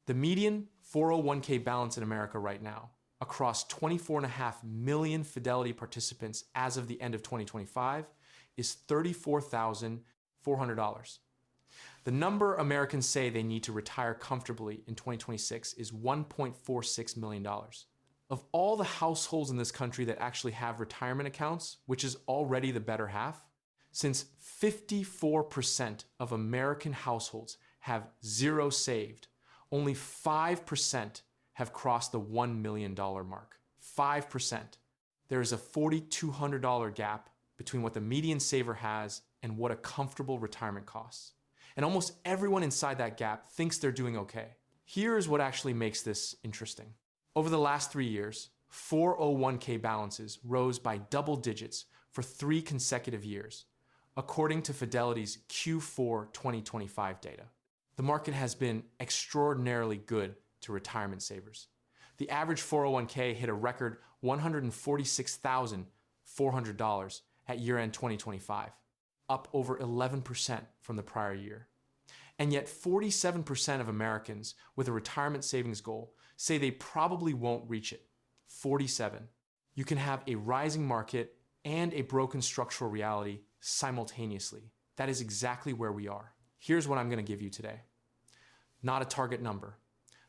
The median 401k balance in America right now, across 24.5 million Fidelity participants as of the end of 2025, is $34,400. The number Americans say they need to retire comfortably in 2026 is $1.46 million. Of all the households in this country that actually have retirement accounts, which is already the better half, since 54% of American households have zero saved, only 5% have crossed the $1 million mark. 5%. There is a $4,200 gap between what the median saver has and what a comfortable retirement costs. And almost everyone inside that gap thinks they're doing okay. Here's what actually makes this interesting. Over the last 3 years, 401k balances rose by double digits for 3 consecutive years, according to Fidelity's Q4 2025 data. The market has been extraordinarily good to retirement savers. The average 401k hit a record $146,400 at year-end 2025, up over 11% from the prior year. And yet 47% of Americans with a retirement savings goal say they probably won't reach it. 47. You can have a rising market and a broken structural reality simultaneously. That is exactly where we are. Here's what I'm going to give you today. Not a target number,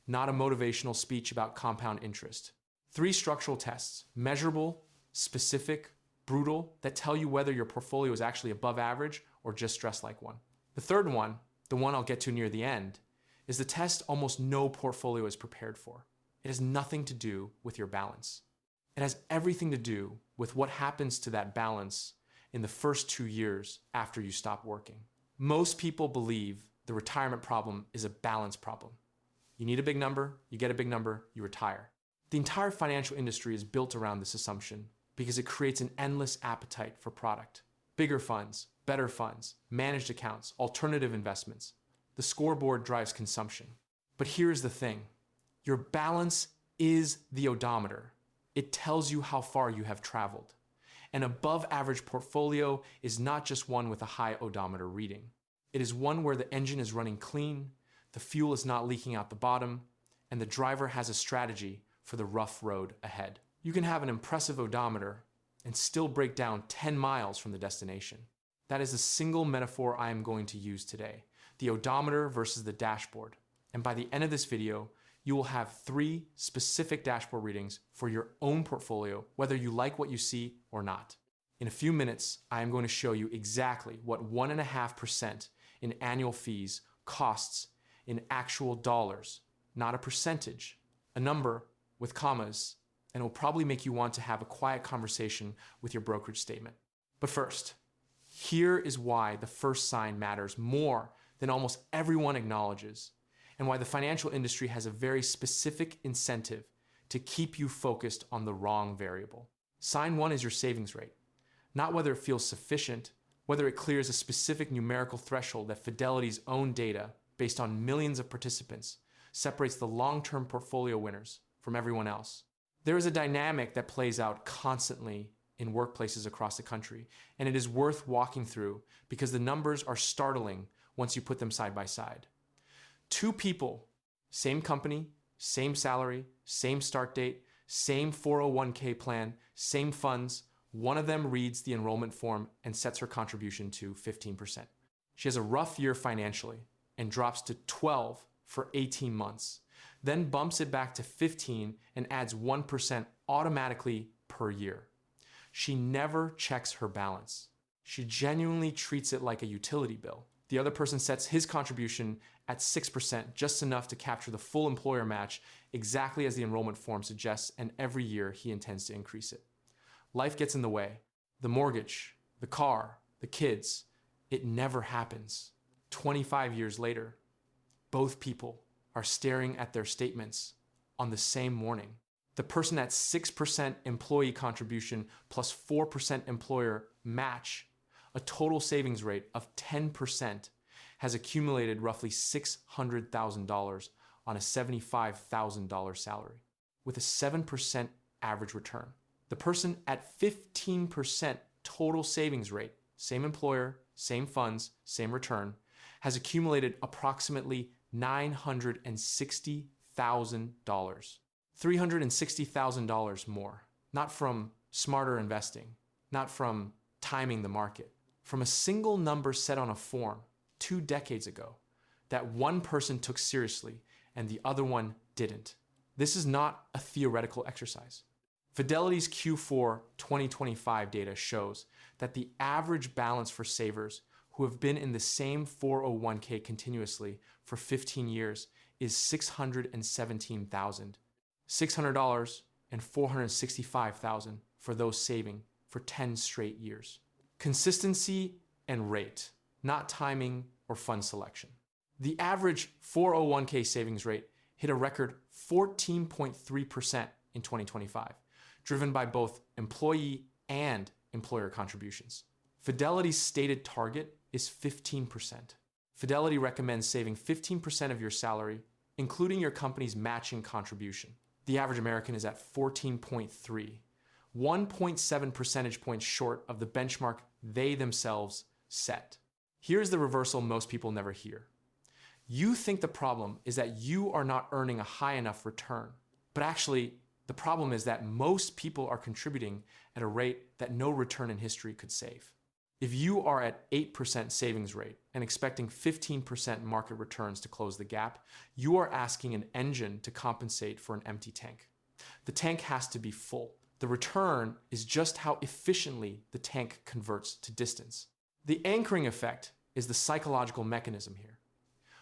not a motivational speech about compound interest. 3 structural tests, measurable, specific, brutal, that tell you whether your portfolio is actually above average or just stressed like one. The third one, the one I'll get to near the end, is the test almost no portfolio is prepared for. It has nothing to do with your balance. It has everything to do with what happens to that balance in the first 2 years after you stop working. Most people believe the retirement problem is a balance problem. You need a big number, you get a big number, you retire. The entire financial industry is built around this assumption because it creates an endless appetite for product. Bigger funds, better funds, managed accounts, alternative investments. The scoreboard drives consumption. But here's the thing. Your balance is the odometer. It tells you how far you have traveled. An above average portfolio is not just one with a high odometer reading. It is one where the engine is running clean, the fuel is not leaking out the bottom, and the driver has a strategy for the rough road ahead. You can have an impressive odometer and still break down 10 miles from the destination. That is the single metaphor I am going to use today, the odometer versus the dashboard. And by the end of this video, you will have 3 specific dashboard readings for your own portfolio, whether you like what you see or not. In a few minutes, I am going to show you exactly what 1.5% in annual fees costs in actual dollars, not a percentage, a number with commas, and it will probably make you want to have a quiet conversation with your brokerage statement. But first, here is why the first sign matters more than almost everyone acknowledges, and why the financial industry has a very specific incentive to keep you focused on the wrong variable. Sign 1 is your savings rate, not whether it feels sufficient, whether it clears a specific numerical threshold that Fidelity's own data, based on millions of participants, separates the long-term portfolio winners from everyone else. There is a dynamic that plays out constantly in workplaces across the country, and it is worth walking through because the numbers are startling once you put them side by side. 2 people, same company, same salary, same start date, same 401k plan, same funds. One of them reads the enrollment form and sets her contribution to 15%. She has a rough year financially and drops to 12 for 18 months, then bumps it back to 15 and adds 1% automatically per year. She never checks her balance. She genuinely treats it like a utility bill. The other person sets his contribution at 6%, just enough to capture the full employer match, exactly as the enrollment form suggests, and every year he intends to increase it. Life gets in the way. The mortgage, the car, the kids, it never happens. 25 years later, both people are staring at their statements on the same morning. The person at 6% employee contribution plus 4% employer match, a total savings rate of 10%, has accumulated roughly $600,000 on a $75,000 salary, with a 7% average return. The person at 15% total savings rate, same employer, same funds, same return, has accumulated approximately $960,000. $360,000 more. Not from smarter investing, not from timing the market, from a single number set on a form 2 decades ago that one person took seriously and the other one didn't. This is not a theoretical exercise. Fidelity's Q4 2025 data shows that the average balance for savers who have been in the same 401k continuously for 15 years is $617,000. $600 and $465,000 for those saving for 10 straight years. Consistency and rate, not timing or fund selection. The average 401k savings rate hit a record 14.3% in 2025, driven by both employee and employer contributions. Fidelity's stated target is 15%. Fidelity recommends saving 15% of your salary, including your company's matching contribution. The average American is at 14.3, 1.7 percentage points short of the benchmark they themselves set. Here's the reversal most people never hear. You think the problem is that you are not earning a high enough return, but actually, the problem is that most people are contributing at a rate that no return in history could save. If you are at 8% savings rate and expecting 15% market returns to close the gap, you are asking an engine to compensate for an empty tank. The tank has to be full. The return is just how efficiently the tank converts to distance. The anchoring effect is the psychological mechanism here.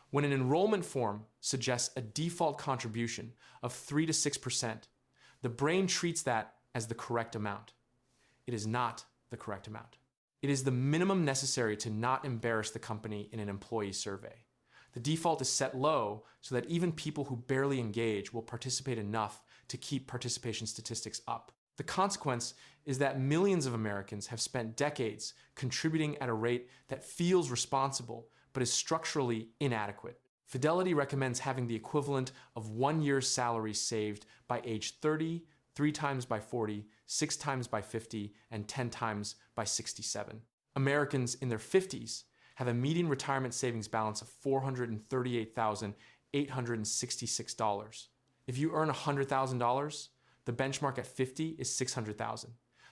When an enrollment form suggests a default contribution of 3 to 6%, the brain treats that as the correct amount. It is not the correct amount. It is the minimum necessary to not embarrass the company in an employee survey. The default is set low so that even people who barely engage will participate enough to keep participation statistics up. The consequence is that millions of Americans have spent decades contributing at a rate that feels responsible but is structurally inadequate. Fidelity recommends having the equivalent of 1 year's salary saved by age 30, 3 times by 40, 6 times by 50, and 10 times by 67. Americans in their 50s have a median retirement savings balance of $438,866. If you earn $100,000, the benchmark at 50 is $600,000.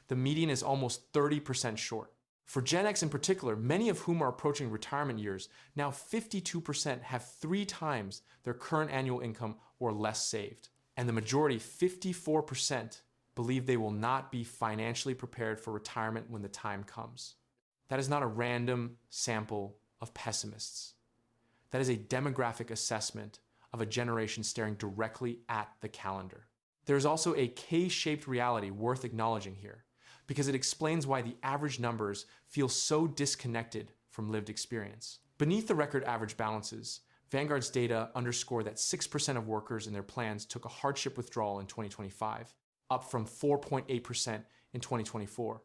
The median is almost 30% short. For Gen X in particular, many of whom are approaching retirement years, now 52% have 3 times their current annual income or less saved. And the majority, 54%, believe they will not be financially prepared for retirement when the time comes. That is not a random sample of pessimists. That is a demographic assessment of a generation staring directly at the calendar. There is also a K-shaped reality worth acknowledging here, because it explains why the average numbers feel so disconnected from lived experience. Beneath the record average balances, Vanguard's data underscore that 6% of workers in their plans took a hardship withdrawal in 2025, up from 4.8% in 2024,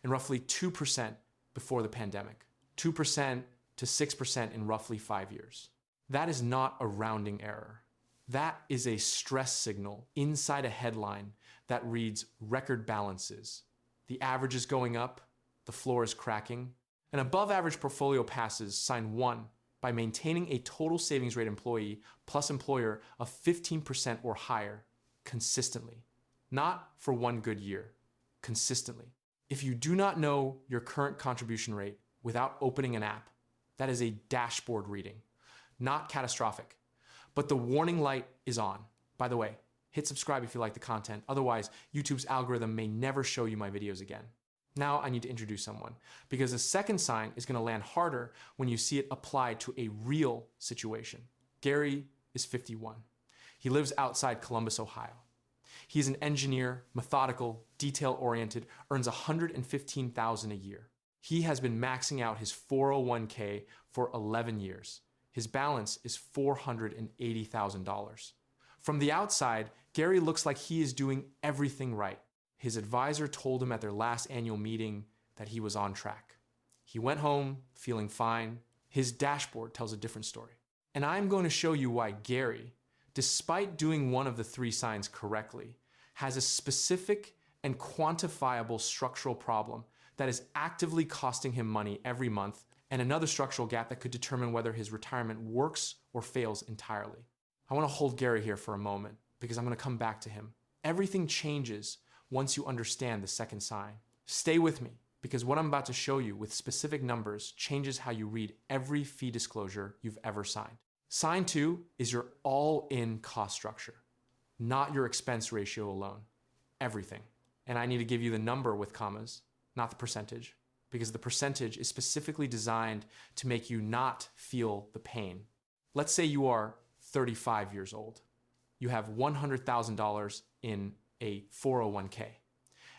and roughly 2% before the pandemic. 2% to 6% in roughly 5 years. That is not a rounding error. That is a stress signal inside a headline that reads record balances. The average is going up, the floor is cracking. An above average portfolio passes sign 1 by maintaining a total savings rate employee plus employer of 15% or higher consistently. Not for 1 good year, consistently. If you do not know your current contribution rate without opening an app, that is a dashboard reading, not catastrophic. But the warning light is on. By the way, hit subscribe if you like the content. Otherwise, YouTube's algorithm may never show you my videos again. Now I need to introduce someone, because the second sign is going to land harder when you see it applied to a real situation. Gary is 51. He lives outside Columbus, Ohio. He's an engineer, methodical, detail-oriented, earns $115,000 a year. He has been maxing out his 401k for 11 years. His balance is $480,000. From the outside, Gary looks like he is doing everything right. His advisor told him at their last annual meeting that he was on track. He went home feeling fine. His dashboard tells a different story. And I'm going to show you why Gary, despite doing one of the 3 signs correctly, has a specific and quantifiable structural problem that is actively costing him money every month, and another structural gap that could determine whether his retirement works or fails entirely. I want to hold Gary here for a moment because I'm going to come back to him. Everything changes once you understand the second sign. Stay with me because what I'm about to show you with specific numbers changes how you read every fee disclosure you've ever signed. Sign 2 is your all-in cost structure, not your expense ratio alone. Everything. And I need to give you the number with commas, not the percentage, because the percentage is specifically designed to make you not feel the pain. Let's say you are 35 years old. You have $100,000 in a 401k,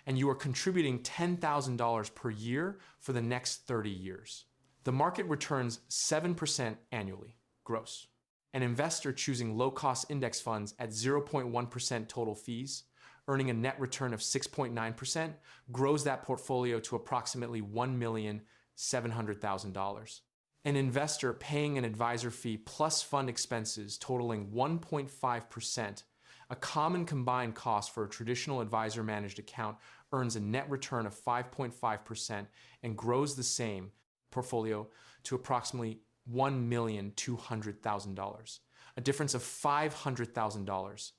and you are contributing $10,000 per year for the next 30 years. The market returns 7% annually, gross. An investor choosing low-cost index funds at 0.1% total fees, earning a net return of 6.9%, grows that portfolio to approximately $1,700,000. An investor paying an advisor fee plus fund expenses totaling 1.5%, a common combined cost for a traditional advisor-managed account, earns a net return of 5.5% and grows the same portfolio to approximately $1,200,000, a difference of $500,000.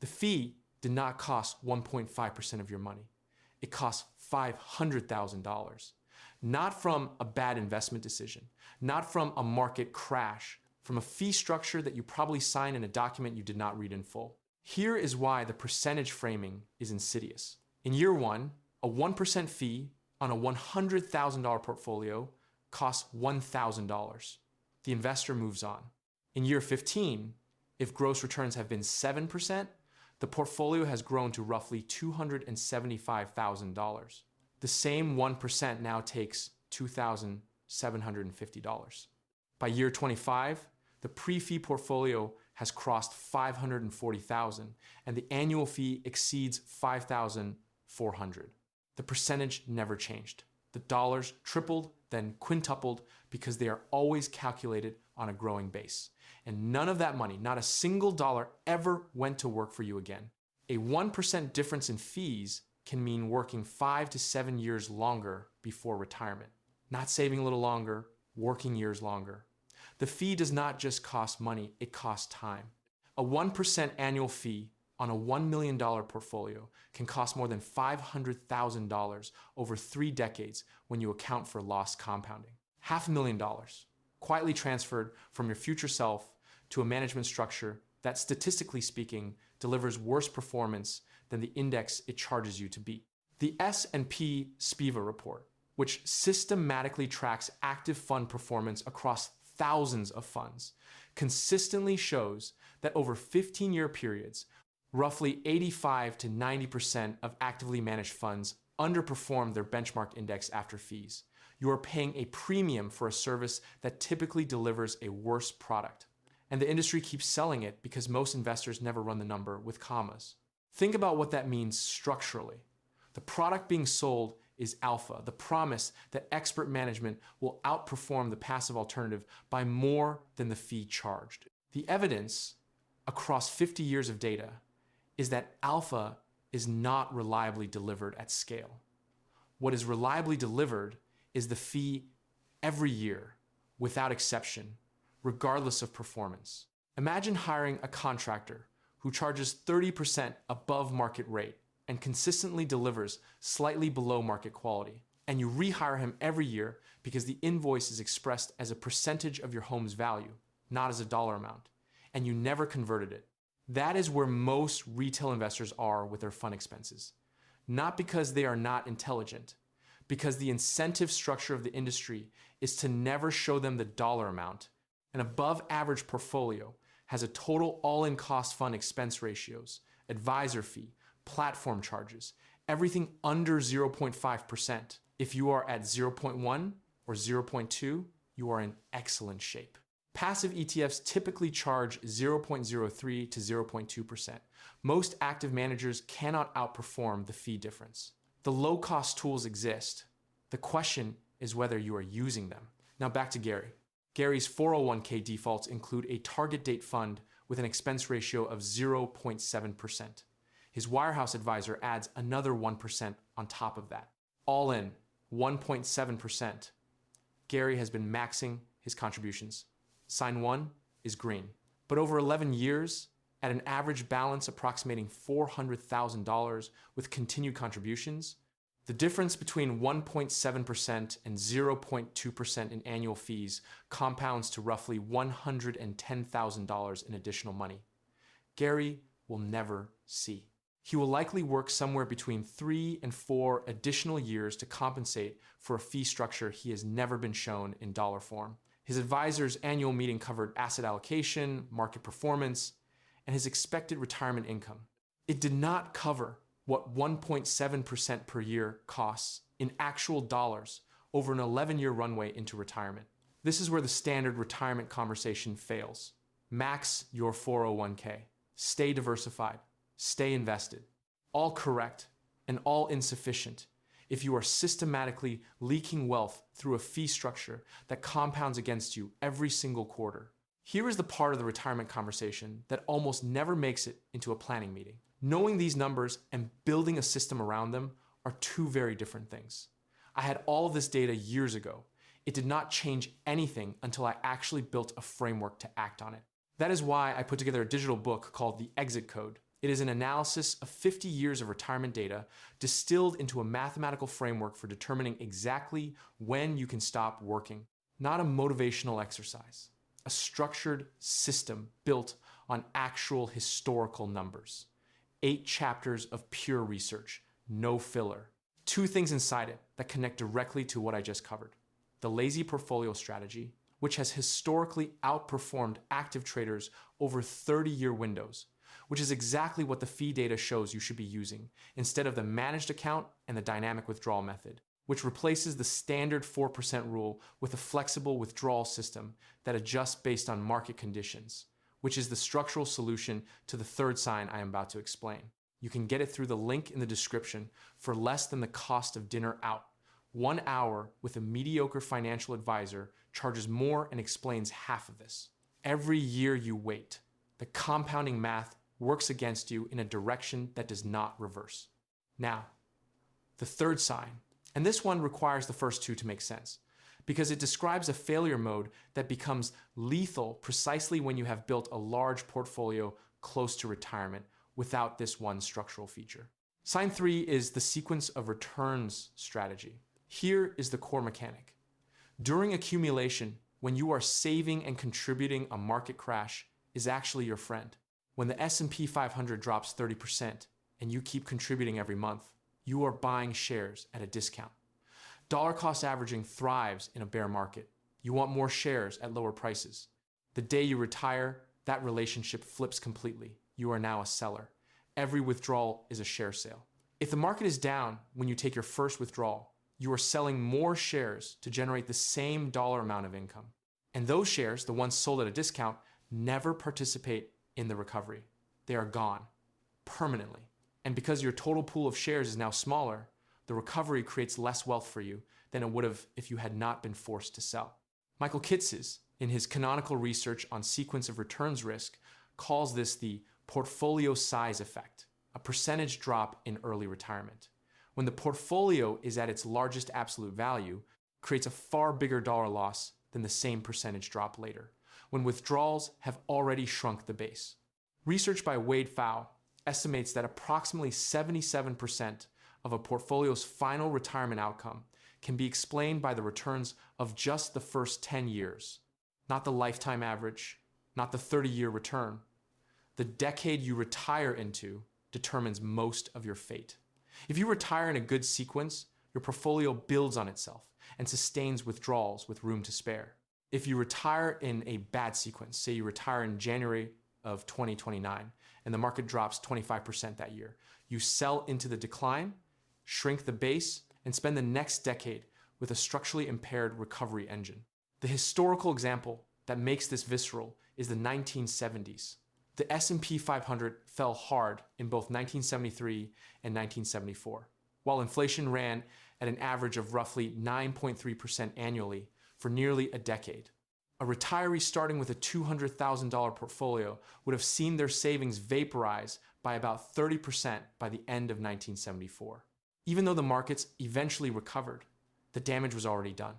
The fee did not cost 1.5% of your money. It cost $500,000. Not from a bad investment decision, not from a market crash, from a fee structure that you probably signed in a document you did not read in full. Here is why the percentage framing is insidious. In year 1, a 1% fee on a $100,000 portfolio costs $1,000. The investor moves on. In year 15, if gross returns have been 7%, the portfolio has grown to roughly $275,000. The same 1% now takes $2,750. By year 25, the pre-fee portfolio has crossed $540,000, and the annual fee exceeds $5,400. The percentage never changed. The dollars tripled, then quintupled, because they are always calculated on a growing base. And none of that money, not a single dollar, ever went to work for you again. A 1% difference in fees can mean working 5 to 7 years longer before retirement. Not saving a little longer, working years longer. The fee does not just cost money, it costs time. A 1% annual fee on a $1 million portfolio can cost more than $500,000 over 3 decades when you account for lost compounding. $500,000 quietly transferred from your future self to a management structure that, statistically speaking, delivers worse performance than the index it charges you to beat. The S&P SPIVA report, which systematically tracks active fund performance across thousands of funds, consistently shows that over 15-year periods, roughly 85 to 90% of actively managed funds underperform their benchmark index after fees. You are paying a premium for a service that typically delivers a worse product. And the industry keeps selling it because most investors never run the number with commas. Think about what that means structurally. The product being sold is alpha, the promise that expert management will outperform the passive alternative by more than the fee charged. The evidence across 50 years of data is that alpha is not reliably delivered at scale. What is reliably delivered is the fee every year, without exception, regardless of performance. Imagine hiring a contractor who charges 30% above market rate and consistently delivers slightly below market quality, and you rehire him every year because the invoice is expressed as a percentage of your home's value, not as a dollar amount, and you never converted it. That is where most retail investors are with their fund expenses. Not because they are not intelligent, because the incentive structure of the industry is to never show them the dollar amount. An above average portfolio has a total all-in cost fund expense ratios, advisor fee, platform charges, everything under 0.5%. If you are at 0.1 or 0.2, you are in excellent shape. Passive ETFs typically charge 0.03 to 0.2%. Most active managers cannot outperform the fee difference. The low-cost tools exist. The question is whether you are using them. Now back to Gary. Gary's 401k defaults include a target date fund with an expense ratio of 0.7%. His wirehouse advisor adds another 1% on top of that. All in, 1.7%. Gary has been maxing his contributions. Sign 1 is green. But over 11 years, at an average balance approximating $400,000 with continued contributions, the difference between 1.7% and 0.2% in annual fees compounds to roughly $110,000 in additional money. Gary will never see. He will likely work somewhere between 3 and 4 additional years to compensate for a fee structure he has never been shown in dollar form. His advisor's annual meeting covered asset allocation, market performance, and his expected retirement income. It did not cover what 1.7% per year costs in actual dollars over an 11-year runway into retirement. This is where the standard retirement conversation fails. Max your 401k. Stay diversified. Stay invested. All correct and all insufficient if you are systematically leaking wealth through a fee structure that compounds against you every single quarter. Here is the part of the retirement conversation that almost never makes it into a planning meeting. Knowing these numbers and building a system around them are two very different things. I had all of this data years ago. It did not change anything until I actually built a framework to act on it. That is why I put together a digital book called The Exit Code. It is an analysis of 50 years of retirement data distilled into a mathematical framework for determining exactly when you can stop working. Not a motivational exercise, a structured system built on actual historical numbers. 8 chapters of pure research, no filler. 2 things inside it that connect directly to what I just covered. The lazy portfolio strategy, which has historically outperformed active traders over 30-year windows, which is exactly what the fee data shows you should be using, instead of the managed account and the dynamic withdrawal method, which replaces the standard 4% rule with a flexible withdrawal system that adjusts based on market conditions, which is the structural solution to the third sign I am about to explain. You can get it through the link in the description for less than the cost of dinner out. 1 hour with a mediocre financial advisor charges more and explains half of this. Every year you wait, the compounding math works against you in a direction that does not reverse. Now, the third sign, and this one requires the first 2 to make sense, because it describes a failure mode that becomes lethal precisely when you have built a large portfolio close to retirement without this one structural feature. Sign 3 is the sequence of returns strategy. Here is the core mechanic. During accumulation, when you are saving and contributing, a market crash is actually your friend. When the S&P 500 drops 30% and you keep contributing every month, you are buying shares at a discount. Dollar cost averaging thrives in a bear market. You want more shares at lower prices. The day you retire, that relationship flips completely. You are now a seller. Every withdrawal is a share sale. If the market is down when you take your first withdrawal, you are selling more shares to generate the same dollar amount of income. And those shares, the ones sold at a discount, never participate in the recovery. They are gone permanently. And because your total pool of shares is now smaller, the recovery creates less wealth for you than it would have if you had not been forced to sell. Michael Kitces, in his canonical research on sequence of returns risk, calls this the portfolio size effect, a percentage drop in early retirement. When the portfolio is at its largest absolute value, creates a far bigger dollar loss than the same percentage drop later, when withdrawals have already shrunk the base. Research by Wade Pfau estimates that approximately 77% of a portfolio's final retirement outcome can be explained by the returns of just the first 10 years, not the lifetime average, not the 30-year return. The decade you retire into determines most of your fate. If you retire in a good sequence, your portfolio builds on itself and sustains withdrawals with room to spare. If you retire in a bad sequence, say you retire in January of 2029 and the market drops 25% that year, you sell into the decline, shrink the base, and spend the next decade with a structurally impaired recovery engine. The historical example that makes this visceral is the 1970s. The S&P 500 fell hard in both 1973 and 1974, while inflation ran at an average of roughly 9.3% annually for nearly a decade. A retiree starting with a $200,000 portfolio would have seen their savings vaporize by about 30% by the end of 1974. Even though the markets eventually recovered, the damage was already done.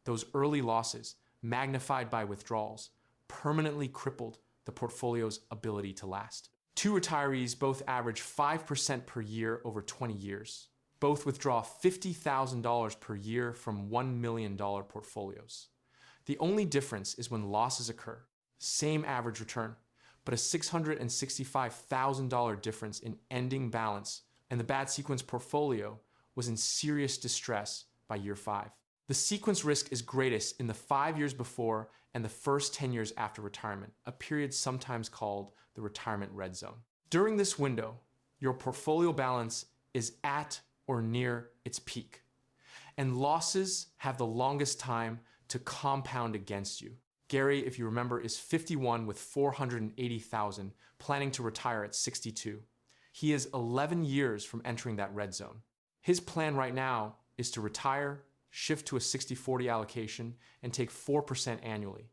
Those early losses, magnified by withdrawals, permanently crippled the portfolio's ability to last. Two retirees both average 5% per year over 20 years. Both withdraw $50,000 per year from $1 million portfolios. The only difference is when losses occur. Same average return, but a $665,000 difference in ending balance, and the bad sequence portfolio was in serious distress by year 5. The sequence risk is greatest in the 5 years before and the first 10 years after retirement, a period sometimes called the retirement red zone. During this window, your portfolio balance is at or near its peak, and losses have the longest time to compound against you. Gary, if you remember, is 51 with $480,000, planning to retire at 62. He is 11 years from entering that red zone. His plan right now is to retire, shift to a 60-40 allocation, and take 4% annually.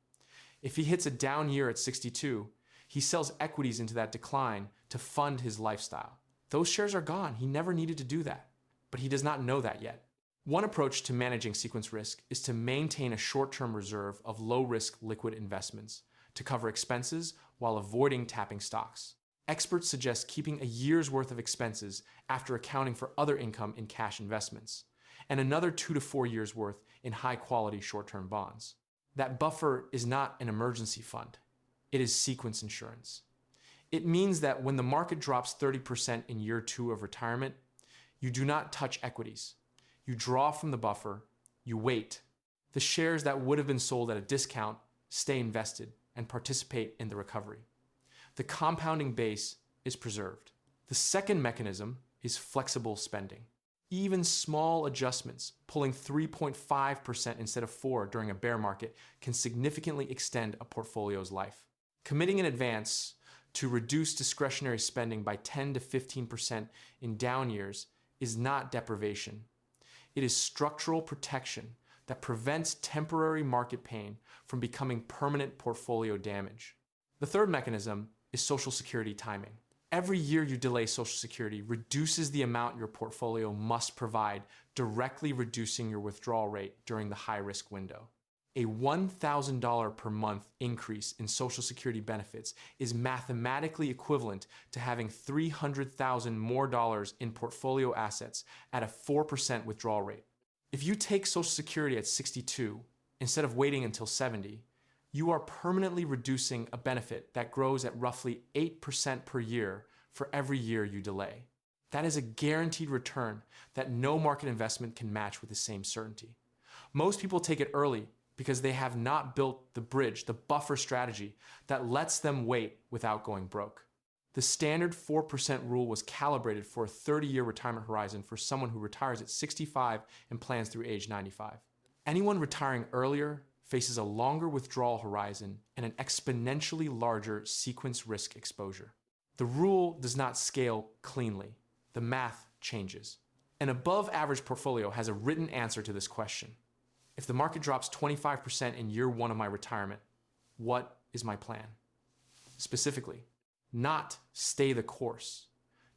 If he hits a down year at 62, he sells equities into that decline to fund his lifestyle. Those shares are gone. He never needed to do that, but he does not know that yet. One approach to managing sequence risk is to maintain a short-term reserve of low-risk liquid investments to cover expenses while avoiding tapping stocks. Experts suggest keeping a year's worth of expenses after accounting for other income in cash investments, and another 2 to 4 years worth in high-quality short-term bonds. That buffer is not an emergency fund. It is sequence insurance. It means that when the market drops 30% in year 2 of retirement, you do not touch equities. You draw from the buffer, you wait. The shares that would have been sold at a discount stay invested and participate in the recovery. The compounding base is preserved. The second mechanism is flexible spending. Even small adjustments, pulling 3.5% instead of 4% during a bear market, can significantly extend a portfolio's life. Committing in advance to reduce discretionary spending by 10 to 15% in down years is not deprivation. It is structural protection that prevents temporary market pain from becoming permanent portfolio damage. The third mechanism is Social Security timing. Every year you delay Social Security reduces the amount your portfolio must provide, directly reducing your withdrawal rate during the high-risk window. A $1,000 per month increase in Social Security benefits is mathematically equivalent to having $300,000 more dollars in portfolio assets at a 4% withdrawal rate. If you take Social Security at 62 instead of waiting until 70, you are permanently reducing a benefit that grows at roughly 8% per year for every year you delay. That is a guaranteed return that no market investment can match with the same certainty. Most people take it early because they have not built the bridge, the buffer strategy that lets them wait without going broke. The standard 4% rule was calibrated for a 30-year retirement horizon for someone who retires at 65 and plans through age 95. Anyone retiring earlier faces a longer withdrawal horizon and an exponentially larger sequence risk exposure. The rule does not scale cleanly. The math changes. An above-average portfolio has a written answer to this question. If the market drops 25% in year 1 of my retirement, what is my plan? Specifically, not stay the course,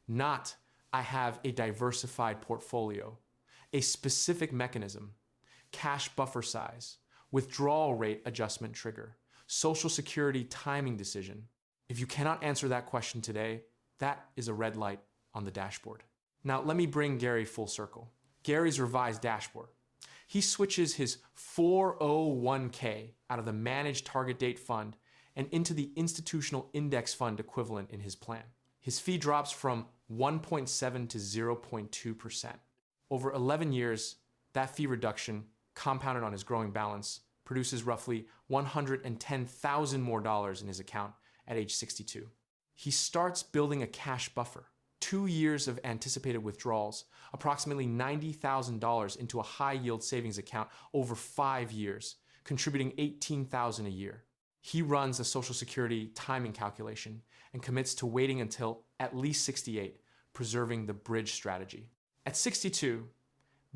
not I have a diversified portfolio, a specific mechanism, cash buffer size, withdrawal rate adjustment trigger, Social Security timing decision. If you cannot answer that question today, that is a red light on the dashboard. Now, let me bring Gary full circle. Gary's revised dashboard. He switches his 401k out of the managed target date fund and into the institutional index fund equivalent in his plan. His fee drops from 1.7 to 0.2%. Over 11 years, that fee reduction, compounded on his growing balance, produces roughly $110,000 more dollars in his account at age 62. He starts building a cash buffer. 2 years of anticipated withdrawals, approximately $90,000 into a high-yield savings account over 5 years, contributing $18,000 a year. He runs a Social Security timing calculation and commits to waiting until at least 68, preserving the bridge strategy. At 62,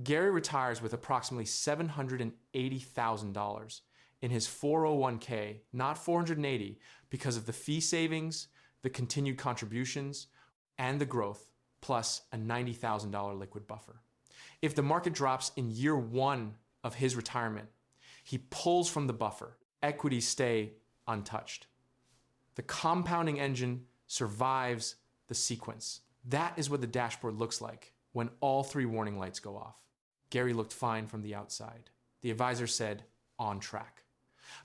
Gary retires with approximately $780,000 in his 401k, not $480, because of the fee savings, the continued contributions, and the growth, plus a $90,000 liquid buffer. If the market drops in year 1 of his retirement, he pulls from the buffer. Equities stay untouched. The compounding engine survives the sequence. That is what the dashboard looks like when all 3 warning lights go off. Gary looked fine from the outside. The advisor said, on track.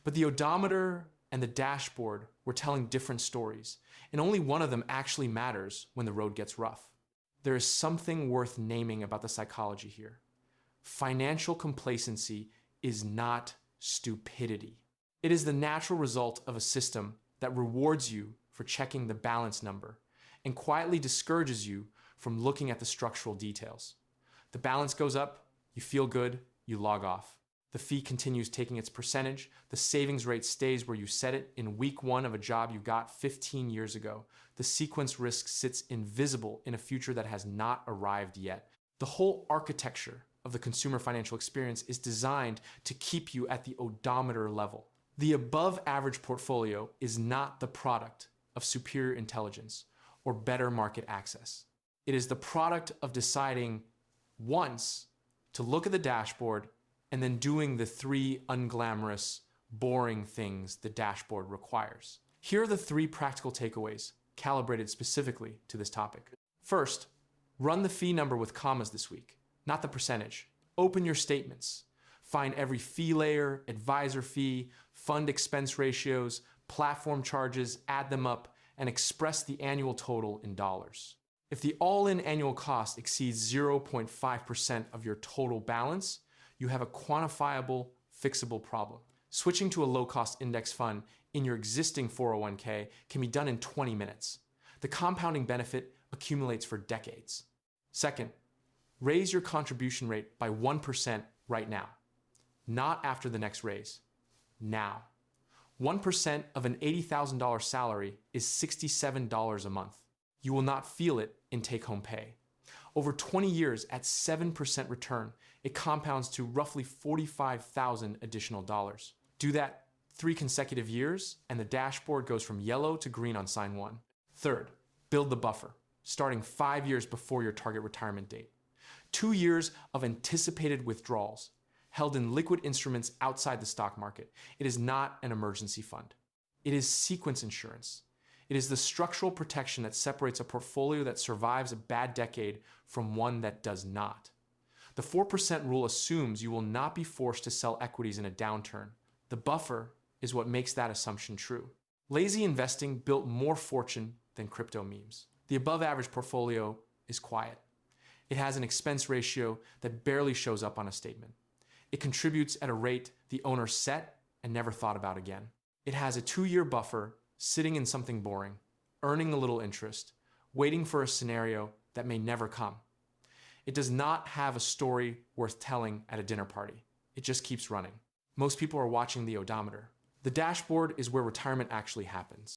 But the odometer and the dashboard were telling different stories, and only one of them actually matters when the road gets rough. There is something worth naming about the psychology here. Financial complacency is not stupidity. It is the natural result of a system that rewards you for checking the balance number and quietly discourages you from looking at the structural details. The balance goes up, you feel good, you log off. The fee continues taking its percentage. The savings rate stays where you set it in week 1 of a job you got 15 years ago. The sequence risk sits invisible in a future that has not arrived yet. The whole architecture of the consumer financial experience is designed to keep you at the odometer level. The above average portfolio is not the product of superior intelligence or better market access. It is the product of deciding once to look at the dashboard and then doing the 3 unglamorous, boring things the dashboard requires. Here are the 3 practical takeaways calibrated specifically to this topic. First, run the fee number with commas this week, not the percentage. Open your statements. Find every fee layer, advisor fee, fund expense ratios, platform charges, add them up, and express the annual total in dollars. If the all-in annual cost exceeds 0.5% of your total balance, you have a quantifiable, fixable problem. Switching to a low-cost index fund in your existing 401k can be done in 20 minutes. The compounding benefit accumulates for decades. Second, raise your contribution rate by 1% right now. Not after the next raise. Now. 1% of an $80,000 salary is $67 a month. You will not feel it in take-home pay. Over 20 years at 7% return, it compounds to roughly $45,000 additional dollars. Do that 3 consecutive years, and the dashboard goes from yellow to green on sign 1. Third, build the buffer, starting 5 years before your target retirement date. 2 years of anticipated withdrawals, held in liquid instruments outside the stock market. It is not an emergency fund. It is sequence insurance. It is the structural protection that separates a portfolio that survives a bad decade from one that does not. The 4% rule assumes you will not be forced to sell equities in a downturn. The buffer is what makes that assumption true. Lazy investing built more fortune than crypto memes. The above average portfolio is quiet. It has an expense ratio that barely shows up on a statement. It contributes at a rate the owner set and never thought about again. It has a 2-year buffer sitting in something boring, earning a little interest, waiting for a scenario that may never come. It does not have a story worth telling at a dinner party. It just keeps running. Most people are watching the odometer. The dashboard is where retirement actually happens.